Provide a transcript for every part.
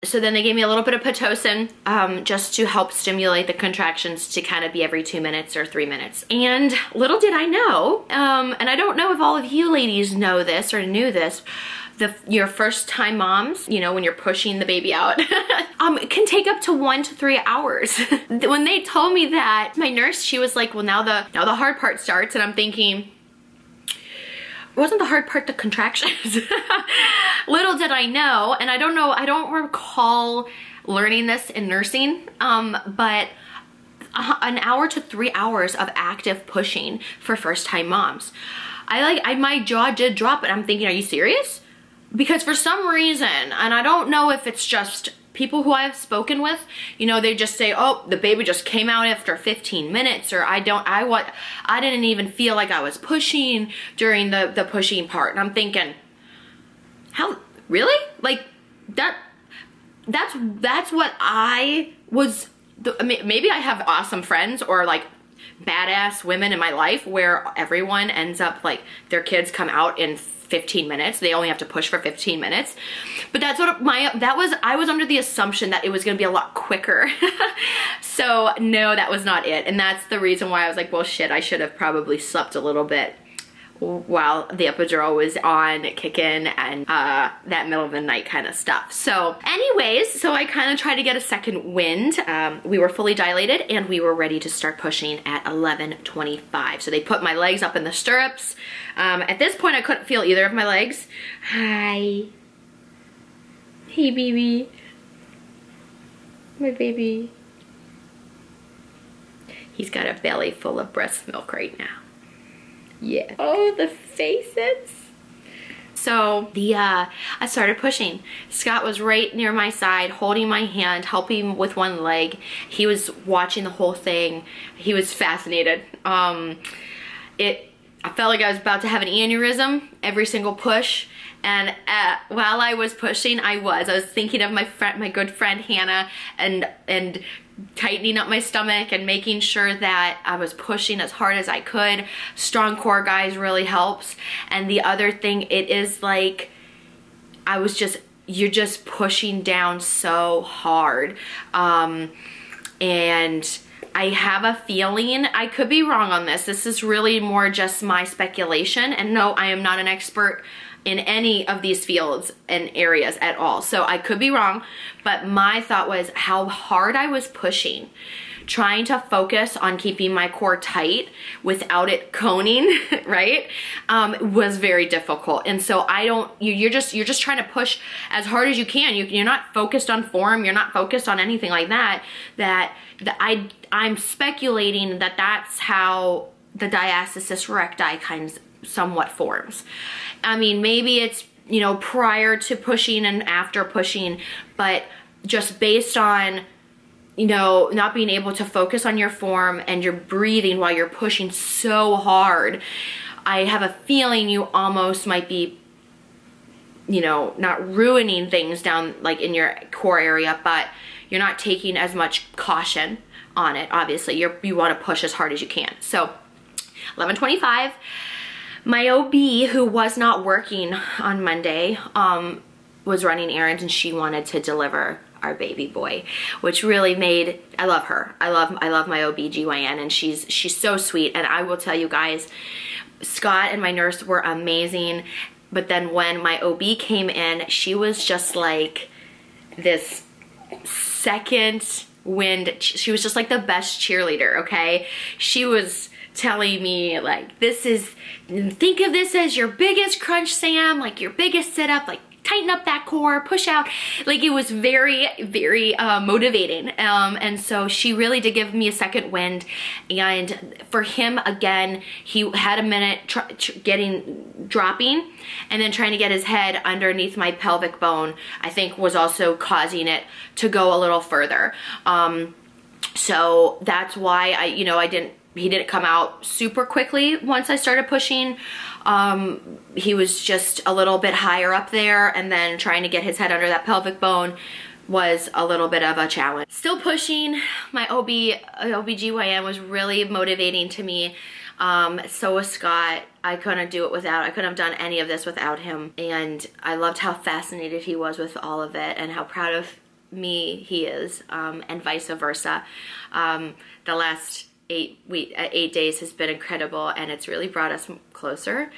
so then they gave me a little bit of Pitocin just to help stimulate the contractions to kind of be every 2 minutes or 3 minutes. And little did I know, and I don't know if all of you ladies know this or knew this, your first time moms, you know, when you're pushing the baby out, it can take up to 1 to 3 hours. When they told me that, my nurse, she was like, well, now the hard part starts, and I'm thinking, wasn't the hard part the contractions? Little did I know, and I don't recall learning this in nursing, but an hour to 3 hours of active pushing for first time moms. My jaw did drop, and I'm thinking, are you serious? Because for some reason, and I don't know if it's just people who I've spoken with, you know, they just say, oh, the baby just came out after 15 minutes, or I didn't even feel like I was pushing during the pushing part. And I'm thinking, how, really? Like, that's what I was, maybe I have awesome friends or like badass women in my life where everyone ends up like, their kids come out in 15 minutes. They only have to push for 15 minutes. But that's what I was under the assumption that it was gonna be a lot quicker. So no, that was not it. And that's the reason why I was like, well, shit, I should have probably slept a little bit while the epidural was on, kicking, and that middle of the night kind of stuff. So anyways, so I kind of tried to get a second wind. We were fully dilated and we were ready to start pushing at 11:25. So they put my legs up in the stirrups. At this point, I couldn't feel either of my legs. Hi. Hey, baby. My baby. He's got a belly full of breast milk right now. Yeah. Oh, the faces. So I started pushing. Scott was right near my side, holding my hand, helping with one leg. He was watching the whole thing. He was fascinated. I felt like I was about to have an aneurysm every single push. And while I was pushing, I was thinking of my good friend Hannah, and tightening up my stomach and making sure that I was pushing as hard as I could. Strong core, guys, really helps. And the other thing, it is like, you're just pushing down so hard. And I have a feeling, I could be wrong on this. This is really more just my speculation. And no, I am not an expert in any of these fields and areas at all. So I could be wrong, but my thought was how hard I was pushing, trying to focus on keeping my core tight without it coning, right? Was very difficult. And so you're just trying to push as hard as you can. You're not focused on form. You're not focused on anything like that. I'm speculating that that's how the diastasis recti kind of somewhat forms. I mean, maybe it's, you know, prior to pushing and after pushing, but just based on, you know, not being able to focus on your form and your breathing while you're pushing so hard, I have a feeling you almost might be, you know, not ruining things down like in your core area, but you're not taking as much caution on it. Obviously, you want to push as hard as you can. So 11:25. My OB, who was not working on Monday, was running errands, and she wanted to deliver our baby boy, which really made, I love her. I love my OB-GYN, and she's so sweet. And I will tell you guys, Scott and my nurse were amazing. But then when my OB came in, she was just like this second wind. She was just like the best cheerleader, okay? She was telling me like, think of this as your biggest crunch, Sam, like your biggest sit up, like tighten up that core, push out. Like it was very, very motivating. And so she really did give me a second wind. And for him, again, he had a minute dropping and then trying to get his head underneath my pelvic bone, I think was also causing it to go a little further. So that's why he didn't come out super quickly once I started pushing. He was just a little bit higher up there, and then trying to get his head under that pelvic bone was a little bit of a challenge. Still pushing. My OB-GYN was really motivating to me. So was Scott. I couldn't have done any of this without him. And I loved how fascinated he was with all of it, and how proud of me he is, and vice versa. The last 8 days has been incredible, and it's really brought us closer.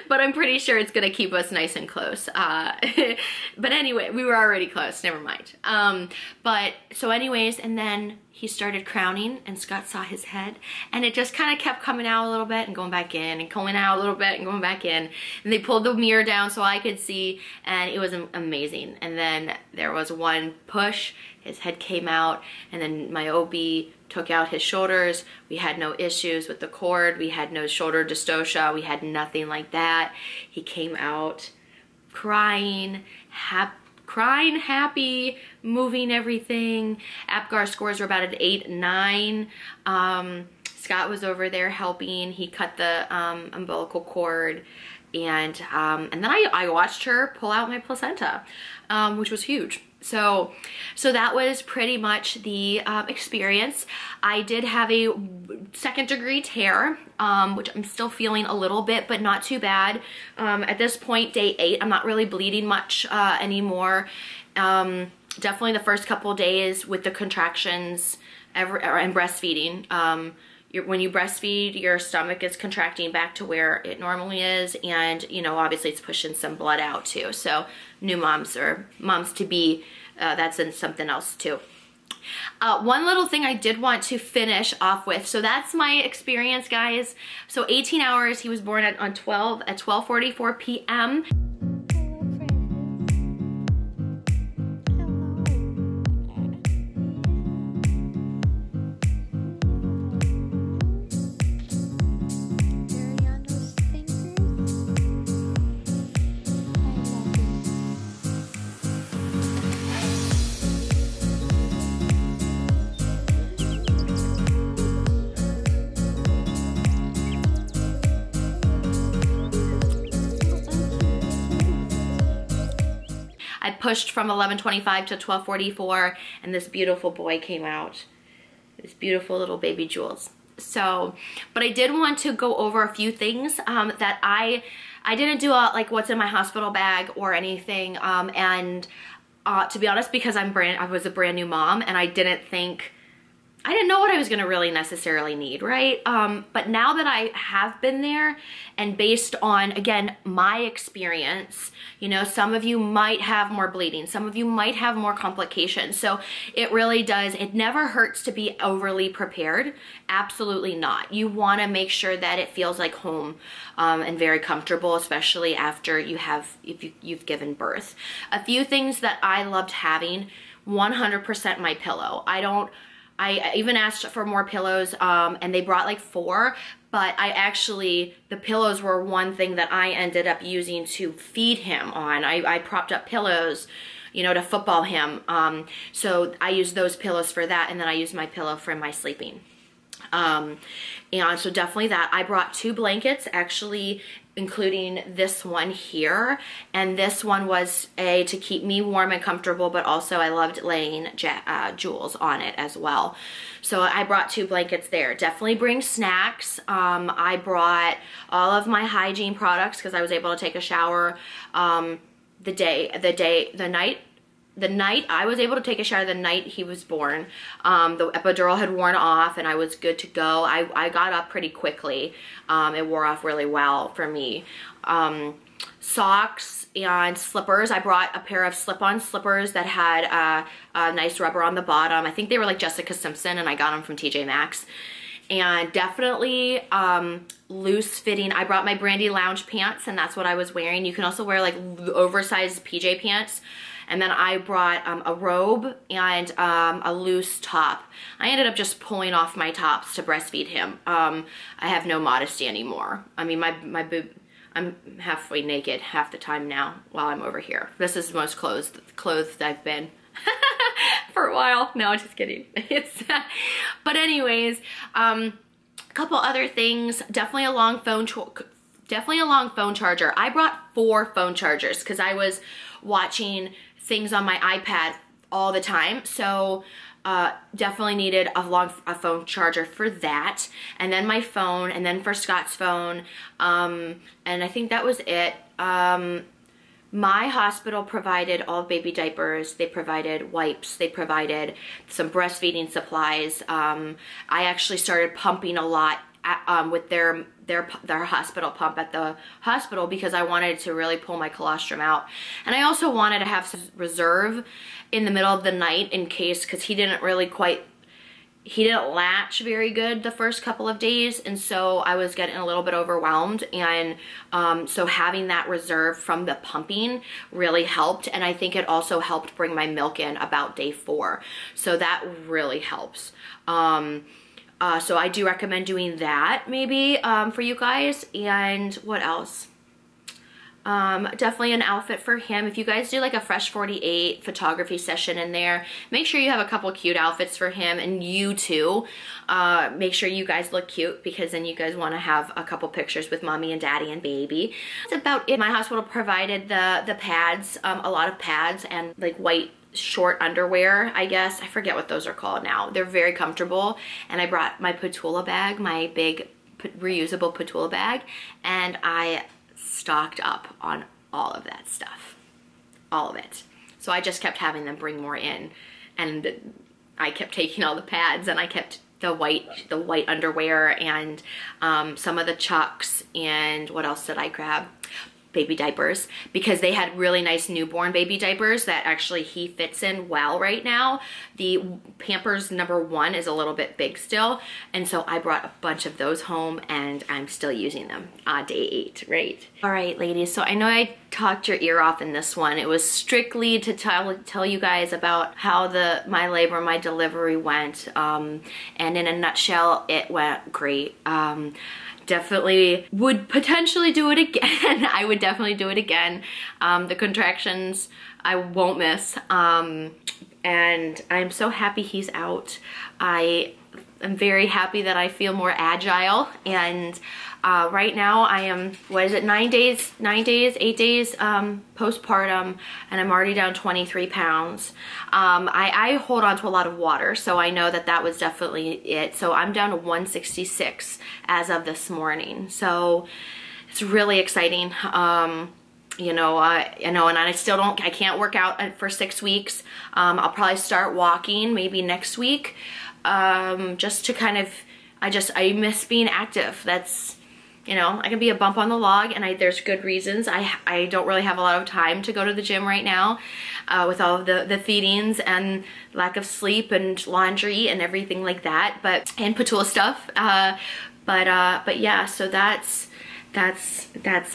But I'm pretty sure it's gonna keep us nice and close. But anyway, we were already close, never mind. But so anyways, and then he started crowning, and Scott saw his head, and it just kind of kept coming out a little bit and going back in, and coming out a little bit and going back in. And they pulled the mirror down so I could see, and it was amazing. And then there was one push, his head came out, and then my OB took out his shoulders. We had no issues with the cord. We had no shoulder dystocia. We had nothing like that. He came out crying, happy, moving everything. APGAR scores were about an 8, 9. Scott was over there helping. He cut the umbilical cord, and then I watched her pull out my placenta, which was huge. So that was pretty much the experience. I did have a 2nd-degree tear, which I'm still feeling a little bit, but not too bad. At this point, day 8, I'm not really bleeding much anymore. Definitely the first couple of days with the contractions and breastfeeding. When you breastfeed, your stomach is contracting back to where it normally is, and you know, obviously it's pushing some blood out too. So new moms or moms to be, that's in something else too. One little thing I did want to finish off with, so that's my experience, guys. So 18 hours, he was born at 12:44 p.m. I pushed from 11:25 to 12:44, and this beautiful boy came out. This beautiful little baby Jules. So, but I did want to go over a few things that I didn't do like what's in my hospital bag or anything. And to be honest, because I was a brand new mom, and I didn't know what I was gonna really necessarily need, right? But now that I have been there, and based on, again, my experience, you know, some of you might have more bleeding, some of you might have more complications. So it really does, it never hurts to be overly prepared. Absolutely not. You wanna make sure that it feels like home and very comfortable, especially after if you've given birth. A few things that I loved having, 100% my pillow. I even asked for more pillows, and they brought like 4, but the pillows were one thing that I ended up using to feed him on. I propped up pillows, you know, to football him. So I used those pillows for that, and then I used my pillow for my sleeping. And so definitely that. I brought 2 blankets, actually, including this one here, and this one was to keep me warm and comfortable, but also I loved laying Jules on it as well. So I brought 2 blankets there. Definitely bring snacks. I brought all of my hygiene products because I was able to take a shower the night I was able to take a shower the night he was born. The epidural had worn off, and I was good to go. I got up pretty quickly. It wore off really well for me. Socks and slippers. I brought a pair of slip-on slippers that had a nice rubber on the bottom. I think they were like Jessica Simpson, and I got them from TJ Maxx. And definitely loose fitting. I brought my Brandy Lounge pants, and that's what I was wearing. You can also wear like oversized PJ pants. And then I brought a robe and a loose top. I ended up just pulling off my tops to breastfeed him. I have no modesty anymore. I mean, my boob, I'm halfway naked half the time now while I'm over here. This is the most clothed I've been for a while. No, just kidding. But anyways, a couple other things. Definitely a long phone charger. I brought 4 phone chargers because I was watching things on my iPad all the time, so definitely needed a phone charger for that, and then my phone, and then for Scott's phone, and I think that was it. my hospital provided all baby diapers, they provided wipes, they provided some breastfeeding supplies. I actually started pumping a lot with their hospital pump at the hospital because I wanted to really pull my colostrum out. And I also wanted to have some reserve in the middle of the night in case, because he didn't latch very good the first couple of days, and so I was getting a little bit overwhelmed, and so having that reserve from the pumping really helped, and I think it also helped bring my milk in about day 4, so that really helps. So I do recommend doing that maybe for you guys. And what else? Definitely an outfit for him. If you guys do like a Fresh 48 photography session in there, make sure you have a couple cute outfits for him, and you too. Make sure you guys look cute, because then you guys want to have a couple pictures with mommy and daddy and baby. That's about it. My hospital provided the pads, a lot of pads, and like white short underwear, I guess. I forget what those are called now. They're very comfortable. And I brought my Patula bag, my big reusable Patula bag, and I stocked up on all of that stuff, all of it. So I just kept having them bring more in, and I kept taking all the pads, and I kept the white underwear, and some of the chucks, and what else did I grab? Baby diapers, because they had really nice newborn baby diapers that actually he fits in well right now. The Pampers #1 is a little bit big still, and so I brought a bunch of those home, and I'm still using them day 8, right? All right, ladies, so I know I talked your ear off in this one. It was strictly to tell you guys about how my labor, my delivery went, and in a nutshell, it went great. Definitely would potentially do it again. I would definitely do it again. The contractions I won't miss. And I'm so happy he's out. I am very happy that I feel more agile, and right now I am, what is it, 8 days postpartum, and I'm already down 23 pounds. I hold on to a lot of water, so I know that was definitely it. So I'm down to 166 as of this morning. So it's really exciting. You know, and I still I can't work out for 6 weeks. I'll probably start walking maybe next week, just to kind of, I miss being active. That's, you know, I can be a bump on the log, and there's good reasons. I don't really have a lot of time to go to the gym right now, with all of the feedings and lack of sleep and laundry and everything like that, and Patula stuff. But yeah, so that's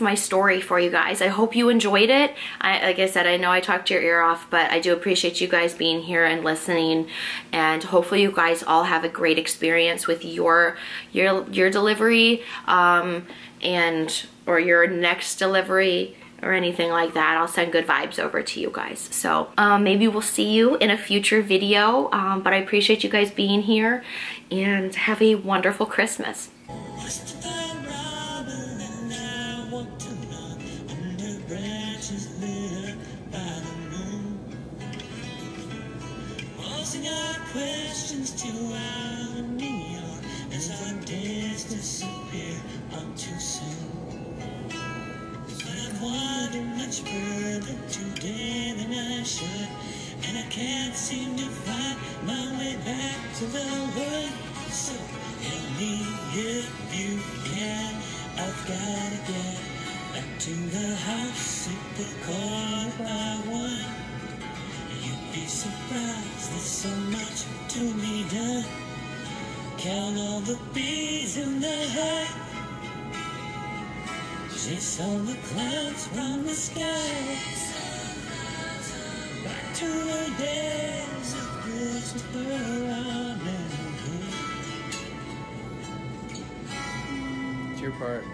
my story for you guys. I hope you enjoyed it. Like I said, I know I talked your ear off, but I do appreciate you guys being here and listening, and hopefully you guys all have a great experience with your delivery, or your next delivery or anything like that. I'll send good vibes over to you guys. So maybe we'll see you in a future video, but I appreciate you guys being here, and have a wonderful Christmas. Questions to our neon as our days disappear on too soon. But I've wandered much further today than I should, and I can't seem to find my way back to the wood. So help me if you can. I've gotta get back to the house at the corner I want. You'd be surprised, there's so much to be done. Count all the bees in the hive, chase all the clouds from the sky, back to the days of Christopher Robin Hood. It's your part.